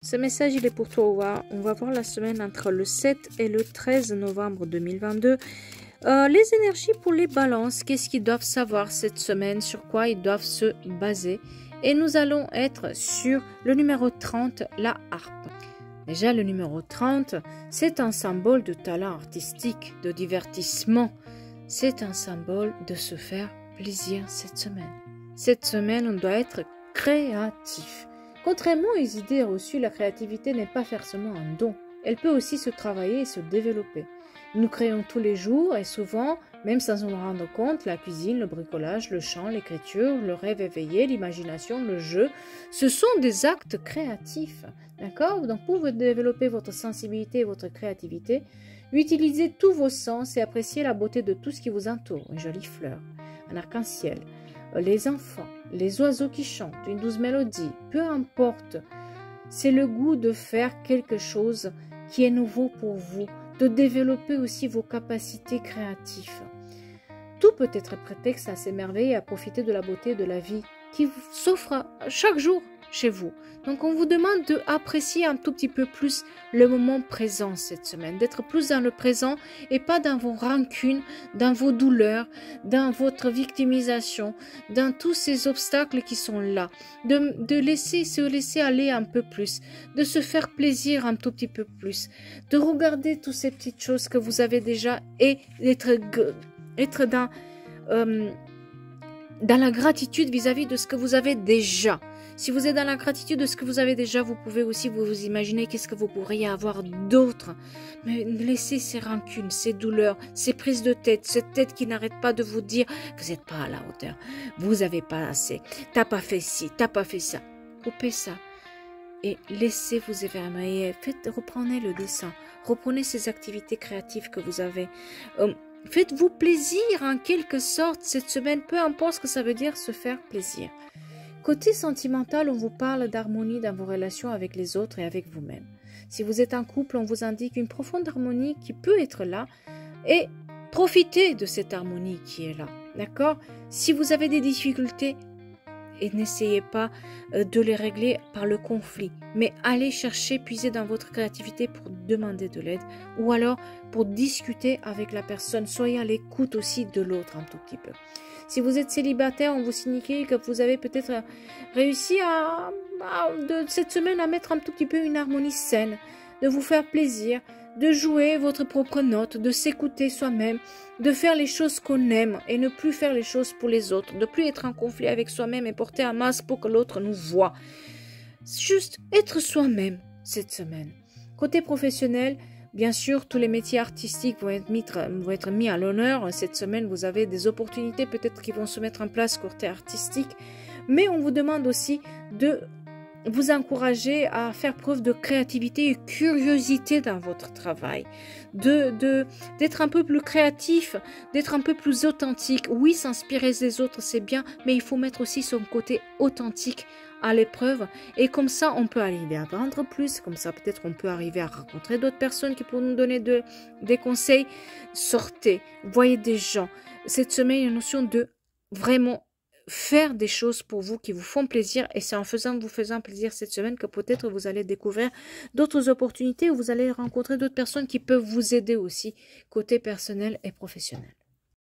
Ce message, il est pour toi. On va voir la semaine entre le 7 et le 13 novembre 2022. Les énergies pour les balances, qu'est-ce qu'ils doivent savoir cette semaine, sur quoi ils doivent se baser. Et nous allons être sur le numéro 30, la harpe. Déjà, le numéro 30, c'est un symbole de talent artistique, de divertissement. C'est un symbole de se faire plaisir cette semaine. Cette semaine, on doit être créatif. Contrairement aux idées reçues, la créativité n'est pas forcément un don. Elle peut aussi se travailler et se développer. Nous créons tous les jours et souvent, même sans nous rendre compte, la cuisine, le bricolage, le chant, l'écriture, le rêve éveillé, l'imagination, le jeu, ce sont des actes créatifs. D'accord? Donc pour vous développer votre sensibilité et votre créativité, utilisez tous vos sens et appréciez la beauté de tout ce qui vous entoure. Une jolie fleur, un arc-en-ciel, les enfants, les oiseaux qui chantent, une douce mélodie, peu importe. C'est le goût de faire quelque chose qui est nouveau pour vous, de développer aussi vos capacités créatives. Tout peut être prétexte à s'émerveiller et à profiter de la beauté de la vie qui s'offre chaque jour chez vous. Donc on vous demande d'apprécier un tout petit peu plus le moment présent cette semaine, d'être plus dans le présent et pas dans vos rancunes, dans vos douleurs, dans votre victimisation, dans tous ces obstacles qui sont là, de se laisser aller un peu plus, de se faire plaisir un tout petit peu plus, de regarder toutes ces petites choses que vous avez déjà et être dans la gratitude vis-à-vis de ce que vous avez déjà. Si vous êtes dans la gratitude de ce que vous avez déjà, vous pouvez aussi vous imaginer qu'est-ce que vous pourriez avoir d'autre. Mais laissez ces rancunes, ces douleurs, ces prises de tête, cette tête qui n'arrête pas de vous dire « vous n'êtes pas à la hauteur, vous n'avez pas assez, t'as pas fait ci, t'as pas fait ça ». Coupez ça et laissez-vous émerveiller. Reprenez le dessin, reprenez ces activités créatives que vous avez. Faites-vous plaisir en quelque sorte cette semaine, peu importe ce que ça veut dire se faire plaisir. Côté sentimental, on vous parle d'harmonie dans vos relations avec les autres et avec vous-même. Si vous êtes en couple, on vous indique une profonde harmonie qui peut être là et profitez de cette harmonie qui est là. D'accord? Si vous avez des difficultés, et n'essayez pas de les régler par le conflit, mais allez chercher, puiser dans votre créativité pour demander de l'aide ou alors pour discuter avec la personne. Soyez à l'écoute aussi de l'autre un tout petit peu. Si vous êtes célibataire, on vous signifie que vous avez peut-être réussi cette semaine à mettre un tout petit peu une harmonie saine, de vous faire plaisir, de jouer votre propre note, de s'écouter soi-même, de faire les choses qu'on aime et ne plus faire les choses pour les autres, de plus être en conflit avec soi-même et porter un masque pour que l'autre nous voie. Juste être soi-même cette semaine. Côté professionnel, bien sûr, tous les métiers artistiques vont être mis à l'honneur. Cette semaine, vous avez des opportunités peut-être qui vont se mettre en place côté artistique, mais on vous demande aussi de vous encourager à faire preuve de créativité et curiosité dans votre travail, d'être un peu plus créatif, d'être un peu plus authentique. Oui, s'inspirer des autres, c'est bien, mais il faut mettre aussi son côté authentique à l'épreuve et comme ça, on peut arriver à vendre plus, comme ça, peut-être on peut arriver à rencontrer d'autres personnes qui pourront nous donner des conseils. Sortez, voyez des gens. Cette semaine, il y a une notion de vraiment faire des choses pour vous qui vous font plaisir et c'est en vous faisant plaisir cette semaine que peut-être vous allez découvrir d'autres opportunités ou vous allez rencontrer d'autres personnes qui peuvent vous aider aussi côté personnel et professionnel.